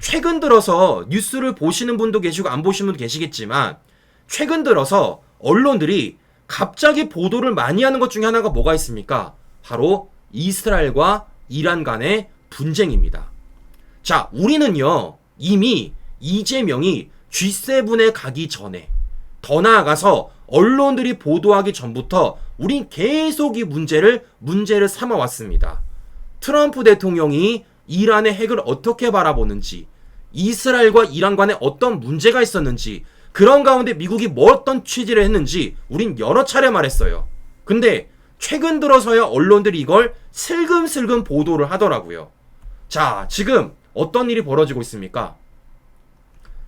최근 들어서 뉴스를 보시는 분도 계시고 안 보시는 분도 계시겠지만 최근 들어서 언론들이 갑자기 보도를 많이 하는 것 중에 하나가 뭐가 있습니까? 바로 이스라엘과 이란 간의 분쟁입니다. 자, 우리는요, 이미 이재명이 G7에 가기 전에, 더 나아가서 언론들이 보도하기 전부터 우린 계속 이 문제를 삼아왔습니다. 트럼프 대통령이 이란의 핵을 어떻게 바라보는지, 이스라엘과 이란 간에 어떤 문제가 있었는지, 그런 가운데 미국이 뭐 어떤 취지를 했는지 우린 여러 차례 말했어요. 근데 최근 들어서야 언론들이 이걸 슬금슬금 보도를 하더라고요. 자, 지금 어떤 일이 벌어지고 있습니까?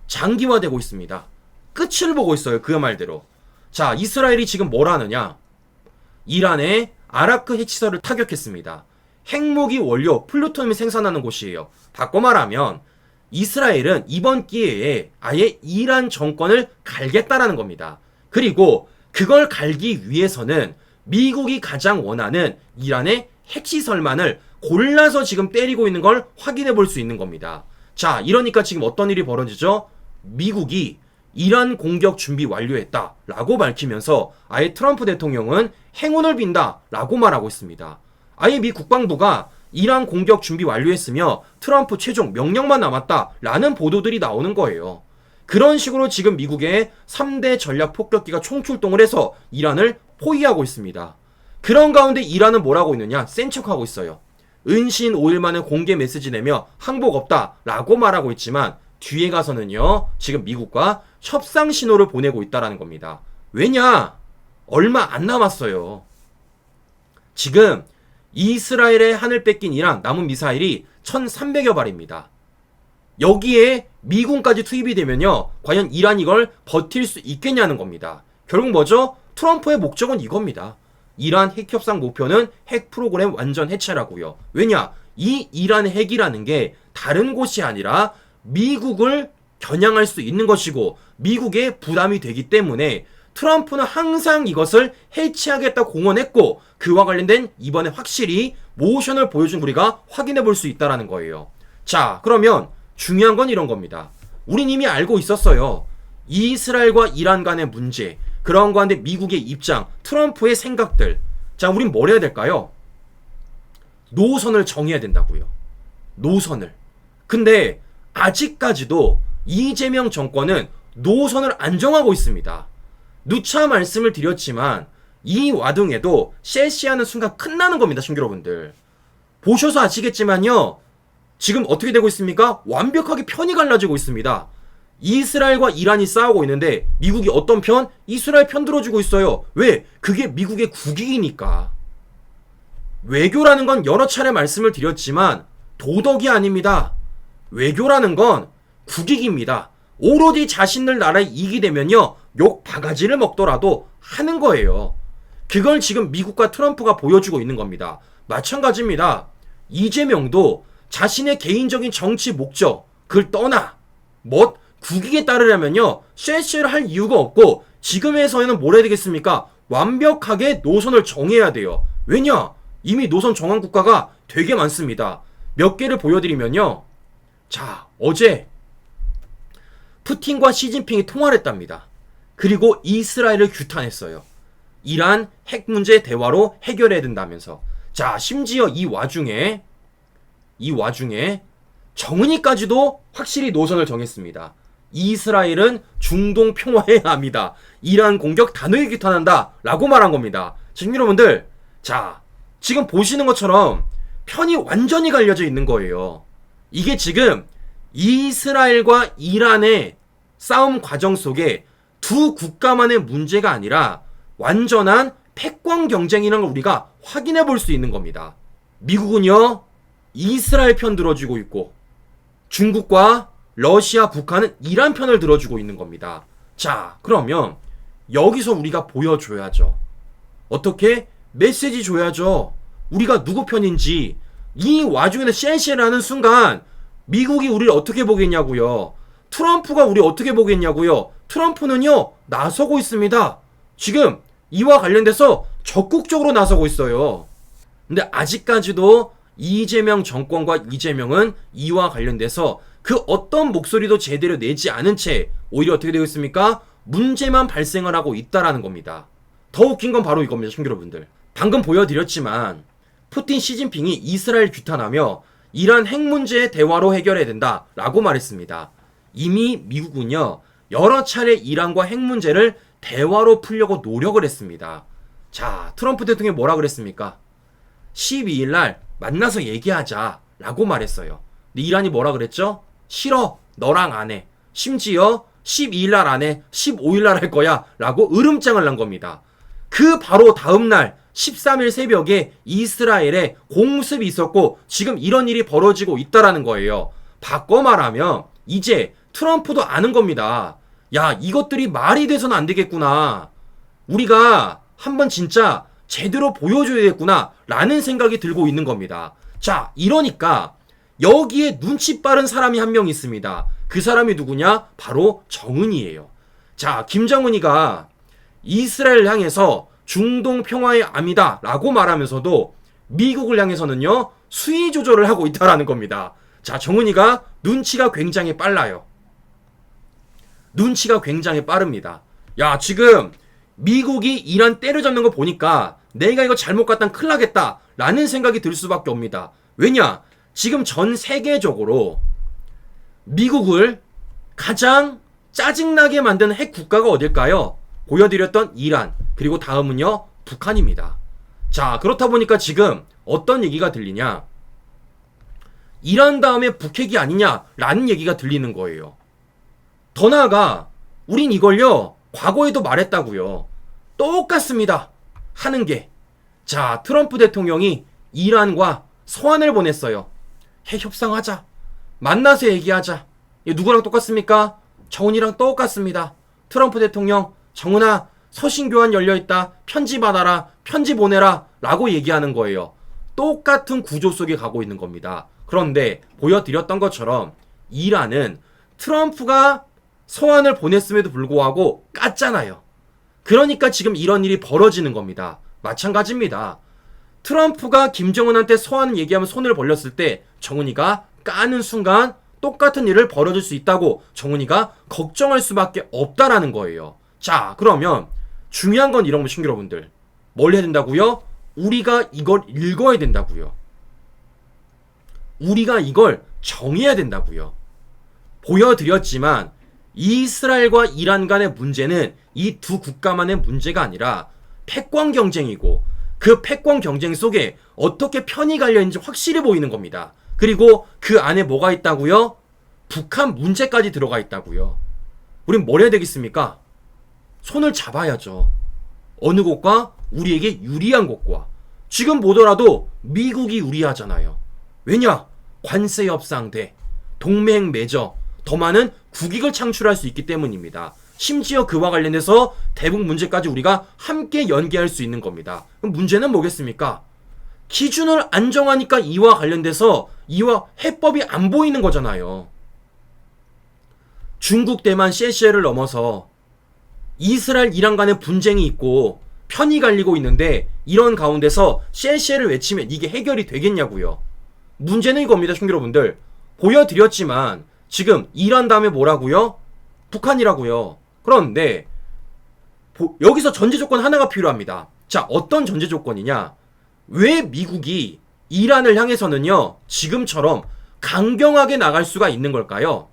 장기화되고 있습니다. 끝을 보고 있어요. 그 말대로. 자, 이스라엘이 지금 뭘 하느냐? 이란의 아라크 핵시설을 타격했습니다. 핵무기 원료 플루토늄이 생산하는 곳이에요. 바꿔 말하면 이스라엘은 이번 기회에 아예 이란 정권을 갈겠다라는 겁니다. 그리고 그걸 갈기 위해서는 미국이 가장 원하는 이란의 핵시설만을 골라서 지금 때리고 있는 걸 확인해 볼 수 있는 겁니다. 자, 이러니까 지금 어떤 일이 벌어지죠? 미국이 이란 공격 준비 완료했다 라고 밝히면서 아예 트럼프 대통령은 행운을 빈다 라고 말하고 있습니다. 아예 미 국방부가 이란 공격 준비 완료했으며 트럼프 최종 명령만 남았다 라는 보도들이 나오는 거예요. 그런 식으로 지금 미국의 3대 전략 폭격기가 총출동을 해서 이란을 포위하고 있습니다. 그런 가운데 이란은 뭘 하고 있느냐? 센 척하고 있어요. 은신 5일 만에 공개 메시지 내며 항복 없다 라고 말하고 있지만 뒤에 가서는요, 지금 미국과 협상 신호를 보내고 있다라는 겁니다. 왜냐? 얼마 안 남았어요. 지금 이스라엘의 하늘 뺏긴 이란 남은 미사일이 1,300여 발입니다. 여기에 미군까지 투입이 되면요, 과연 이란이 이걸 버틸 수 있겠냐는 겁니다. 결국 뭐죠? 트럼프의 목적은 이겁니다. 이란 핵협상 목표는 핵 프로그램 완전 해체라고요. 왜냐? 이 이란의 핵이라는 게 다른 곳이 아니라 미국을 겨냥할 수 있는 것이고 미국에 부담이 되기 때문에 트럼프는 항상 이것을 해체하겠다 공언했고 그와 관련된 이번에 확실히 모션을 보여준 우리가 확인해 볼 수 있다는 거예요. 자, 그러면 중요한 건 이런 겁니다. 우린 이미 알고 있었어요. 이스라엘과 이란 간의 문제, 그런 가운데 미국의 입장, 트럼프의 생각들. 자, 우린 뭘 해야 될까요? 노선을 정해야 된다고요. 노선을. 근데 아직까지도 이재명 정권은 노선을 안 정하고 있습니다. 누차 말씀을 드렸지만 이 와중에도 실시하는 순간 끝나는 겁니다, 친구 여러분들. 보셔서 아시겠지만요, 지금 어떻게 되고 있습니까? 완벽하게 편이 갈라지고 있습니다. 이스라엘과 이란이 싸우고 있는데 미국이 어떤 편? 이스라엘 편 들어주고 있어요. 왜? 그게 미국의 국익이니까. 외교라는 건 여러 차례 말씀을 드렸지만 도덕이 아닙니다. 외교라는 건 국익입니다. 오로지 자신들 나라의 이익이 되면요, 욕 바가지를 먹더라도 하는 거예요. 그걸 지금 미국과 트럼프가 보여주고 있는 겁니다. 마찬가지입니다. 이재명도 자신의 개인적인 정치 목적, 그걸 떠나 국익에 따르려면요, 쉐쉐를 할 이유가 없고 지금에서는 뭘 해야 되겠습니까? 완벽하게 노선을 정해야 돼요. 왜냐? 이미 노선 정한 국가가 되게 많습니다. 몇 개를 보여드리면요, 자, 어제 푸틴과 시진핑이 통화를 했답니다. 그리고 이스라엘을 규탄했어요. 이란 핵 문제 대화로 해결해야 된다면서. 자, 심지어 이 와중에 정은이까지도 확실히 노선을 정했습니다. 이스라엘은 중동 평화해야 합니다. 이란 공격 단호히 규탄한다 라고 말한 겁니다. 지금 여러분들, 자, 지금 보시는 것처럼 편이 완전히 갈려져 있는 거예요. 이게 지금 이스라엘과 이란의 싸움 과정 속에 두 국가만의 문제가 아니라 완전한 패권 경쟁이라는 걸 우리가 확인해 볼 수 있는 겁니다. 미국은요, 이스라엘 편 들어주고 있고 중국과 러시아, 북한은 이란 편을 들어주고 있는 겁니다. 자, 그러면 여기서 우리가 보여줘야죠. 어떻게? 메시지 줘야죠. 우리가 누구 편인지. 이 와중에는 쉔쉔하는 순간 미국이 우리를 어떻게 보겠냐고요. 트럼프가 우리 어떻게 보겠냐고요. 트럼프는요, 나서고 있습니다. 지금 이와 관련돼서 적극적으로 나서고 있어요. 근데 아직까지도 이재명 정권과 이재명은 이와 관련돼서 그 어떤 목소리도 제대로 내지 않은 채 오히려 어떻게 되고 있습니까? 문제만 발생을 하고 있다라는 겁니다. 더 웃긴 건 바로 이겁니다, 친구 여러분들. 방금 보여드렸지만 푸틴 시진핑이 이스라엘 규탄하며 이란 핵 문제 대화로 해결해야 된다라고 말했습니다. 이미 미국은요, 여러 차례 이란과 핵 문제를 대화로 풀려고 노력을 했습니다. 자, 트럼프 대통령이 뭐라 그랬습니까? 12일 날 만나서 얘기하자라고 말했어요. 근데 이란이 뭐라 그랬죠? 싫어, 너랑 안 해. 심지어 12일 날 안 해, 15일 날 할 거야 라고 으름장을 난 겁니다. 그 바로 다음날 13일 새벽에 이스라엘에 공습이 있었고 지금 이런 일이 벌어지고 있다라는 거예요. 바꿔 말하면 이제 트럼프도 아는 겁니다. 야, 이것들이 말이 돼서는 안 되겠구나. 우리가 한번 진짜 제대로 보여줘야겠구나 라는 생각이 들고 있는 겁니다. 자, 이러니까 여기에 눈치 빠른 사람이 한 명 있습니다. 그 사람이 누구냐? 바로 정은이에요. 자, 김정은이가 이스라엘 향해서 중동 평화의 암이다 라고 말하면서도 미국을 향해서는요, 수위 조절을 하고 있다라는 겁니다. 자, 정은이가 눈치가 굉장히 빨라요. 눈치가 굉장히 빠릅니다. 야, 지금 미국이 이란 때려잡는 거 보니까 내가 이거 잘못 갔다 큰일 나겠다 라는 생각이 들 수밖에 없니다. 왜냐? 지금 전 세계적으로 미국을 가장 짜증나게 만드는 핵 국가가 어딜까요? 보여드렸던 이란, 그리고 다음은요, 북한입니다. 자, 그렇다 보니까 지금 어떤 얘기가 들리냐? 이란 다음에 북핵이 아니냐라는 얘기가 들리는 거예요. 더 나아가 우린 이걸요, 과거에도 말했다고요. 똑같습니다. 하는 게. 자, 트럼프 대통령이 이란과 서한을 보냈어요. 핵 협상하자. 만나서 얘기하자. 이거 누구랑 똑같습니까? 정은이랑 똑같습니다. 트럼프 대통령, 정은아, 서신교환 열려있다. 편지 받아라. 편지 보내라. 라고 얘기하는 거예요. 똑같은 구조 속에 가고 있는 겁니다. 그런데 보여드렸던 것처럼 이란은 트럼프가 서한을 보냈음에도 불구하고 깠잖아요. 그러니까 지금 이런 일이 벌어지는 겁니다. 마찬가지입니다. 트럼프가 김정은한테 서한 얘기하면 손을 벌렸을 때 정은이가 까는 순간 똑같은 일을 벌어질 수 있다고 정은이가 걱정할 수밖에 없다라는 거예요. 자, 그러면 중요한 건 이런 거, 친구 여러분들. 뭘 해야 된다고요? 우리가 이걸 읽어야 된다고요. 우리가 이걸 정해야 된다고요. 보여드렸지만 이스라엘과 이란 간의 문제는 이 두 국가만의 문제가 아니라 패권 경쟁이고, 그 패권 경쟁 속에 어떻게 편이 갈려있는지 확실히 보이는 겁니다. 그리고 그 안에 뭐가 있다고요? 북한 문제까지 들어가 있다고요. 우린 뭘 해야 되겠습니까? 손을 잡아야죠. 어느 곳과? 우리에게 유리한 곳과. 지금 보더라도 미국이 유리하잖아요. 왜냐? 관세 협상돼, 동맹 맺어, 더 많은 국익을 창출할 수 있기 때문입니다. 심지어 그와 관련해서 대북 문제까지 우리가 함께 연계할 수 있는 겁니다. 그럼 문제는 뭐겠습니까? 기준을 안 정하니까 이와 관련돼서 이와 해법이 안 보이는 거잖아요. 중국, 대만, 세시엘을 넘어서 이스라엘, 이란 간의 분쟁이 있고 편이 갈리고 있는데 이런 가운데서 세시엘을 외치면 이게 해결이 되겠냐고요. 문제는 이겁니다, 친구 여러분들. 보여드렸지만 지금 이란 다음에 뭐라고요? 북한이라고요. 그런데 여기서 전제 조건 하나가 필요합니다. 자, 어떤 전제 조건이냐? 왜 미국이 이란을 향해서는요, 지금처럼 강경하게 나갈 수가 있는 걸까요?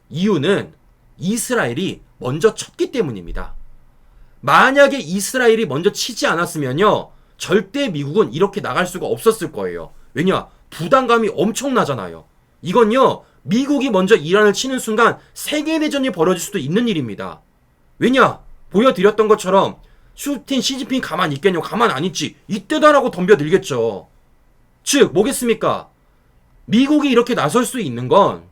이유는 이스라엘이 먼저 쳤기 때문입니다. 만약에 이스라엘이 먼저 치지 않았으면요, 절대 미국은 이렇게 나갈 수가 없었을 거예요. 왜냐? 부담감이 엄청나잖아요. 이건요, 미국이 먼저 이란을 치는 순간 세계대전이 벌어질 수도 있는 일입니다. 왜냐? 보여드렸던 것처럼 푸틴, 시진핑 가만히 있겠냐고. 가만 안 있지. 이때다라고 덤벼들겠죠. 즉 뭐겠습니까? 미국이 이렇게 나설 수 있는 건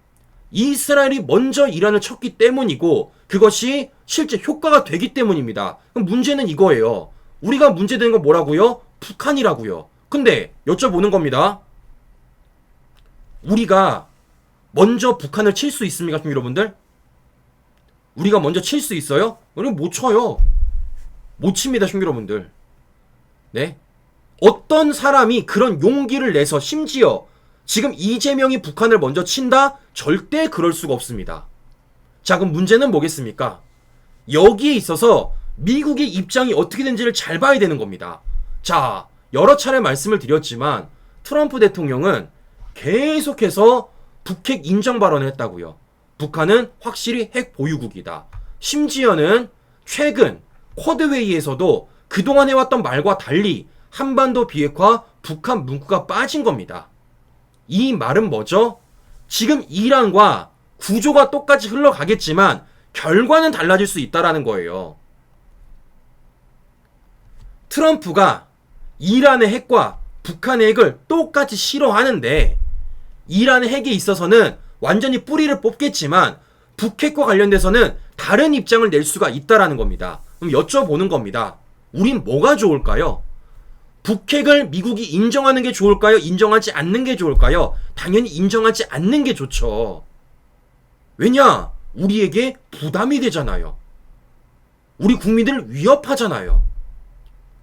이스라엘이 먼저 이란을 쳤기 때문이고, 그것이 실제 효과가 되기 때문입니다. 그럼 문제는 이거예요. 우리가 문제되는 건 뭐라고요? 북한이라고요. 근데 여쭤보는 겁니다. 우리가 먼저 북한을 칠 수 있습니까, 여러분들? 우리가 먼저 칠 수 있어요? 우리는 못 쳐요. 못 칩니다, 여러분들. 네? 어떤 사람이 그런 용기를 내서 심지어 지금 이재명이 북한을 먼저 친다? 절대 그럴 수가 없습니다. 자, 그럼 문제는 뭐겠습니까? 여기에 있어서 미국의 입장이 어떻게 된지를 잘 봐야 되는 겁니다. 자, 여러 차례 말씀을 드렸지만 트럼프 대통령은 계속해서 북핵 인정 발언을 했다고요. 북한은 확실히 핵 보유국이다. 심지어는 최근 쿼드 회의에서도 그동안 해왔던 말과 달리 한반도 비핵화 북한 문구가 빠진 겁니다. 이 말은 뭐죠? 지금 이란과 구조가 똑같이 흘러가겠지만 결과는 달라질 수 있다라는 거예요. 트럼프가 이란의 핵과 북한의 핵을 똑같이 싫어하는데 이란의 핵에 있어서는 완전히 뿌리를 뽑겠지만 북핵과 관련돼서는 다른 입장을 낼 수가 있다라는 겁니다. 그럼 여쭤보는 겁니다. 우린 뭐가 좋을까요? 북핵을 미국이 인정하는 게 좋을까요? 인정하지 않는 게 좋을까요? 당연히 인정하지 않는 게 좋죠. 왜냐? 우리에게 부담이 되잖아요. 우리 국민들을 위협하잖아요.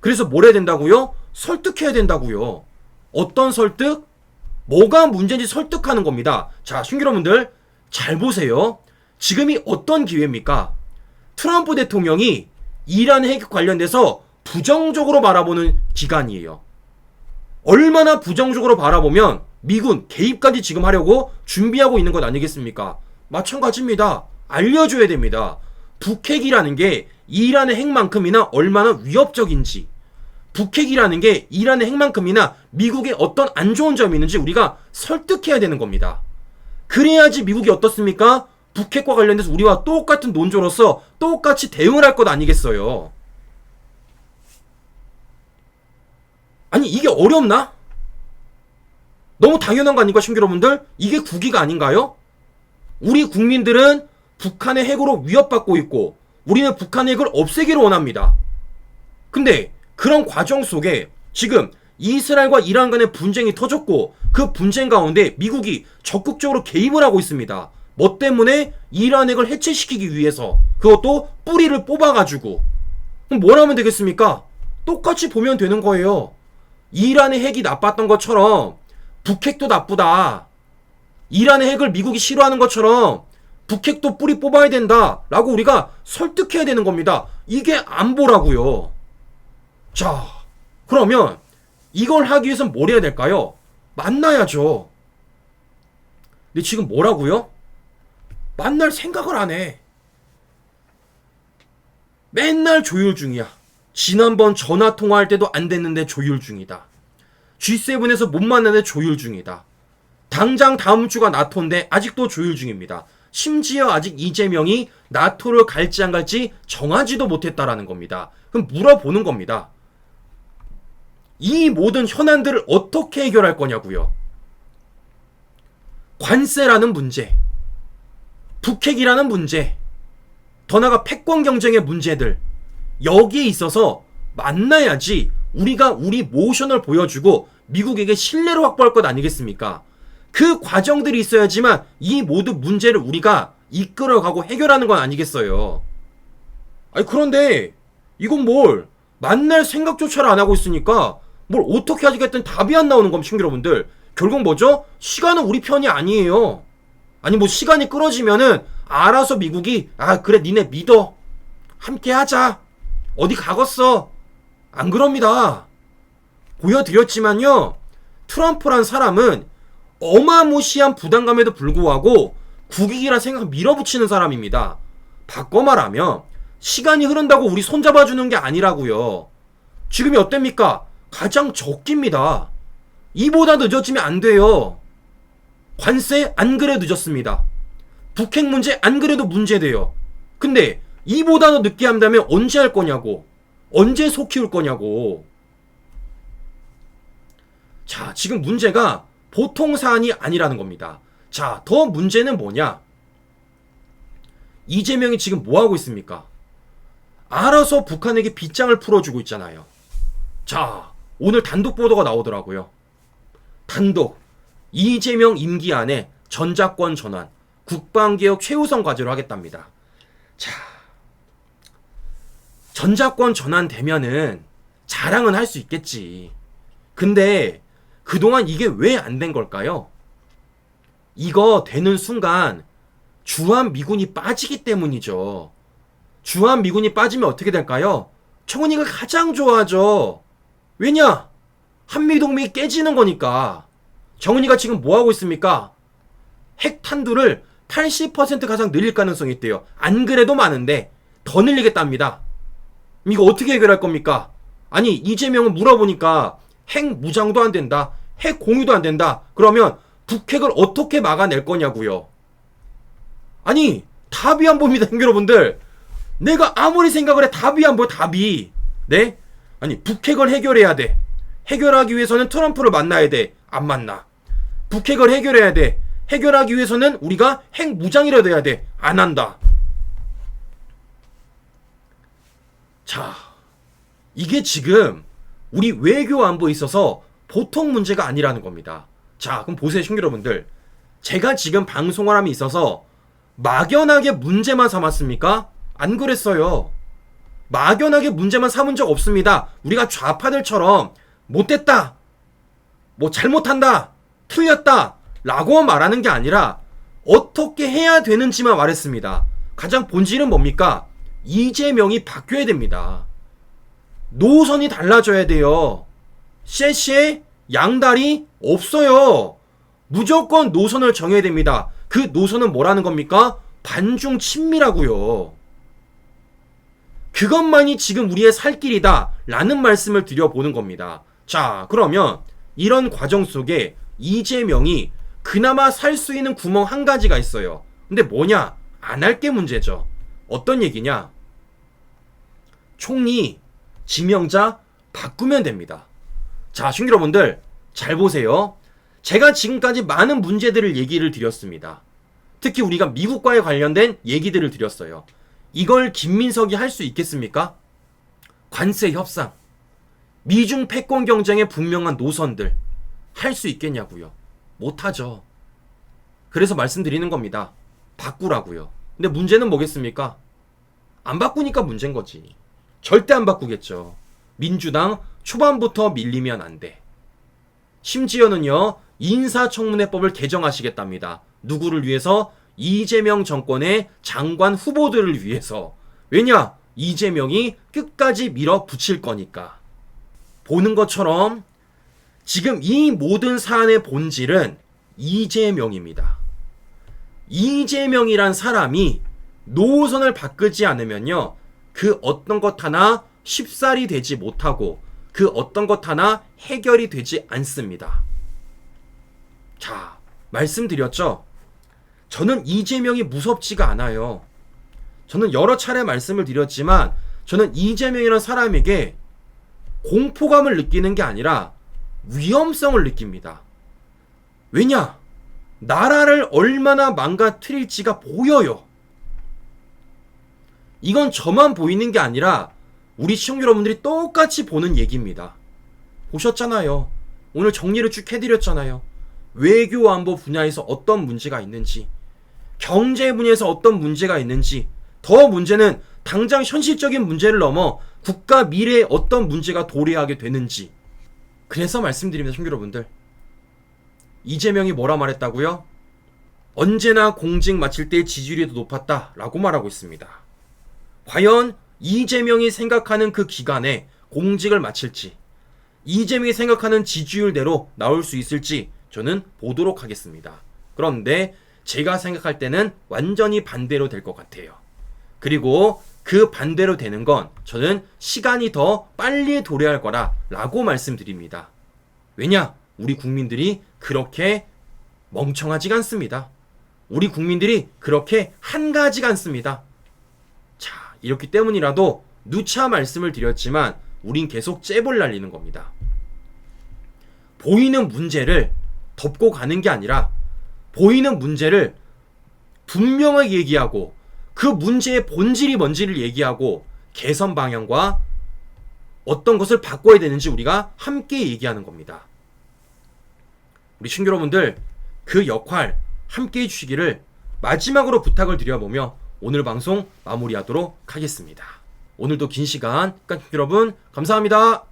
그래서 뭘 해야 된다고요? 설득해야 된다고요. 어떤 설득? 뭐가 문제인지 설득하는 겁니다. 자, 신규여러분들 잘 보세요. 지금이 어떤 기회입니까? 트럼프 대통령이 이란 핵 관련돼서 부정적으로 바라보는 기간이에요. 얼마나 부정적으로 바라보면 미군 개입까지 지금 하려고 준비하고 있는 것 아니겠습니까? 마찬가지입니다. 알려줘야 됩니다. 북핵이라는 게 이란의 핵만큼이나 얼마나 위협적인지, 북핵이라는 게 이란의 핵만큼이나 미국의 어떤 안 좋은 점이 있는지 우리가 설득해야 되는 겁니다. 그래야지 미국이 어떻습니까? 북핵과 관련돼서 우리와 똑같은 논조로서 똑같이 대응을 할 것 아니겠어요? 아니, 이게 어렵나? 너무 당연한 거 아닙니까, 신규 여러분들? 이게 국위가 아닌가요? 우리 국민들은 북한의 핵으로 위협받고 있고 우리는 북한의 핵을 없애기를 원합니다. 근데 그런 과정 속에 지금 이스라엘과 이란 간의 분쟁이 터졌고 그 분쟁 가운데 미국이 적극적으로 개입을 하고 있습니다. 뭐 때문에? 이란 핵을 해체시키기 위해서. 그것도 뿌리를 뽑아가지고. 그럼 뭘 하면 되겠습니까? 똑같이 보면 되는 거예요. 이란의 핵이 나빴던 것처럼 북핵도 나쁘다. 이란의 핵을 미국이 싫어하는 것처럼 북핵도 뿌리 뽑아야 된다 라고 우리가 설득해야 되는 겁니다. 이게 안보라고요. 자, 그러면 이걸 하기 위해서는 뭘 해야 될까요? 만나야죠. 근데 지금 뭐라고요? 만날 생각을 안 해. 맨날 조율 중이야. 지난번 전화 통화할 때도 안 됐는데 조율 중이다. G7에서 못 만나는데 조율 중이다. 당장 다음 주가 나토인데 아직도 조율 중입니다. 심지어 아직 이재명이 나토를 갈지 안 갈지 정하지도 못했다라는 겁니다. 그럼 물어보는 겁니다. 이 모든 현안들을 어떻게 해결할 거냐고요. 관세라는 문제, 북핵이라는 문제, 더 나아가 패권 경쟁의 문제들, 여기에 있어서 만나야지 우리가 우리 모션을 보여주고 미국에게 신뢰를 확보할 것 아니겠습니까? 그 과정들이 있어야지만 이 모든 문제를 우리가 이끌어가고 해결하는 건 아니겠어요. 아니, 그런데 이건 뭘 만날 생각조차를 안 하고 있으니까 뭘 어떻게 하겠다는 답이 안 나오는 겁니다, 여러분들. 결국 뭐죠? 시간은 우리 편이 아니에요. 아니, 뭐 시간이 끌어지면은 알아서 미국이 그래 니네 믿어, 함께 하자, 어디 가겠어. 안 그럽니다. 보여드렸지만요, 트럼프란 사람은 어마무시한 부담감에도 불구하고 국익이라 생각 밀어붙이는 사람입니다. 바꿔 말하면 시간이 흐른다고 우리 손잡아주는 게 아니라고요. 지금이 어땠습니까? 가장 적깁니다. 이보다 늦어지면 안 돼요. 관세 안 그래 늦었습니다. 북핵 문제 안 그래도 문제돼요. 근데 이보다 더 늦게 한다면 언제 할 거냐고. 언제 소 키울 거냐고. 자, 지금 문제가 보통 사안이 아니라는 겁니다. 자, 더 문제는 뭐냐? 이재명이 지금 뭐 하고 있습니까? 알아서 북한에게 빗장을 풀어주고 있잖아요. 자, 오늘 단독 보도가 나오더라고요. 단독. 이재명 임기 안에 전작권 전환, 국방개혁 최우선 과제로 하겠답니다. 자, 전작권 전환되면은 자랑은 할 수 있겠지. 근데 그동안 이게 왜 안 된 걸까요? 이거 되는 순간 주한미군이 빠지기 때문이죠. 주한미군이 빠지면 어떻게 될까요? 청은이가 가장 좋아하죠. 왜냐? 한미동맹이 깨지는 거니까. 정은이가 지금 뭐하고 있습니까? 핵탄두를 80% 가량 늘릴 가능성이 있대요. 안 그래도 많은데 더 늘리겠답니다. 이거 어떻게 해결할 겁니까? 아니, 이재명은 물어보니까 핵 무장도 안 된다. 핵 공유도 안 된다. 그러면 북핵을 어떻게 막아낼 거냐고요. 아니, 답이 안 보입니다, 여러분들. 내가 아무리 생각을 해 답이 안 보여, 답이. 네? 아니, 북핵을 해결해야 돼. 해결하기 위해서는 트럼프를 만나야 돼. 안 만나. 북핵을 해결해야 돼. 해결하기 위해서는 우리가 핵 무장이라도 해야 돼. 안 한다. 자, 이게 지금 우리 외교 안보에 있어서 보통 문제가 아니라는 겁니다. 자, 그럼 보세요, 시청자 여러분들. 제가 지금 방송을 함에 있어서 막연하게 문제만 삼았습니까? 안 그랬어요. 막연하게 문제만 삼은 적 없습니다. 우리가 좌파들처럼 못됐다, 뭐 잘못한다, 틀렸다 라고 말하는 게 아니라 어떻게 해야 되는지만 말했습니다. 가장 본질은 뭡니까? 이재명이 바뀌어야 됩니다. 노선이 달라져야 돼요. 쎄쎄 양다리 없어요. 무조건 노선을 정해야 됩니다. 그 노선은 뭐라는 겁니까? 반중 친미라고요. 그것만이 지금 우리의 살 길이다 라는 말씀을 드려보는 겁니다. 자, 그러면 이런 과정 속에 이재명이 그나마 살 수 있는 구멍 한 가지가 있어요. 근데 뭐냐? 안 할 게 문제죠. 어떤 얘기냐? 총리 지명자 바꾸면 됩니다. 자, 시청자 여러분들 잘 보세요. 제가 지금까지 많은 문제들을 얘기를 드렸습니다. 특히 우리가 미국과에 관련된 얘기들을 드렸어요. 이걸 김민석이 할 수 있겠습니까? 관세 협상, 미중 패권 경쟁의 분명한 노선들 할 수 있겠냐고요. 못하죠. 그래서 말씀드리는 겁니다. 바꾸라고요. 근데 문제는 뭐겠습니까? 안 바꾸니까 문제인 거지. 절대 안 바꾸겠죠. 민주당 초반부터 밀리면 안 돼. 심지어는요, 인사청문회법을 개정하시겠답니다. 누구를 위해서? 이재명 정권의 장관 후보들을 위해서. 왜냐? 이재명이 끝까지 밀어붙일 거니까. 보는 것처럼 지금 이 모든 사안의 본질은 이재명입니다. 이재명이란 사람이 노선을 바꾸지 않으면요, 그 어떤 것 하나 쉽사리 되지 못하고 그 어떤 것 하나 해결이 되지 않습니다. 자, 말씀드렸죠? 저는 이재명이 무섭지가 않아요. 저는 여러 차례 말씀을 드렸지만 저는 이재명이라는 사람에게 공포감을 느끼는 게 아니라 위험성을 느낍니다. 왜냐? 나라를 얼마나 망가뜨릴지가 보여요. 이건 저만 보이는 게 아니라 우리 시청자 여러분들이 똑같이 보는 얘기입니다. 보셨잖아요. 오늘 정리를 쭉 해드렸잖아요. 외교 안보 분야에서 어떤 문제가 있는지, 경제 분야에서 어떤 문제가 있는지, 더 문제는 당장 현실적인 문제를 넘어 국가 미래에 어떤 문제가 도래하게 되는지. 그래서 말씀드립니다, 시청자 여러분들. 이재명이 뭐라 말했다고요? 언제나 공직 마칠 때 지지율이 더 높았다 라고 말하고 있습니다. 과연 이재명이 생각하는 그 기간에 공직을 마칠지, 이재명이 생각하는 지지율대로 나올 수 있을지 저는 보도록 하겠습니다. 그런데 제가 생각할 때는 완전히 반대로 될 것 같아요. 그리고 그 반대로 되는 건 저는 시간이 더 빨리 도래할 거라 라고 말씀드립니다. 왜냐? 우리 국민들이 그렇게 멍청하지가 않습니다. 우리 국민들이 그렇게 한가지가 않습니다. 자, 이렇기 때문이라도 누차 말씀을 드렸지만 우린 계속 잽을 날리는 겁니다. 보이는 문제를 덮고 가는 게 아니라 보이는 문제를 분명하게 얘기하고 그 문제의 본질이 뭔지를 얘기하고 개선 방향과 어떤 것을 바꿔야 되는지 우리가 함께 얘기하는 겁니다. 우리 시청자 여러분들 그 역할 함께 해주시기를 마지막으로 부탁을 드려보며 오늘 방송 마무리하도록 하겠습니다. 오늘도 긴 시간 여러분 감사합니다.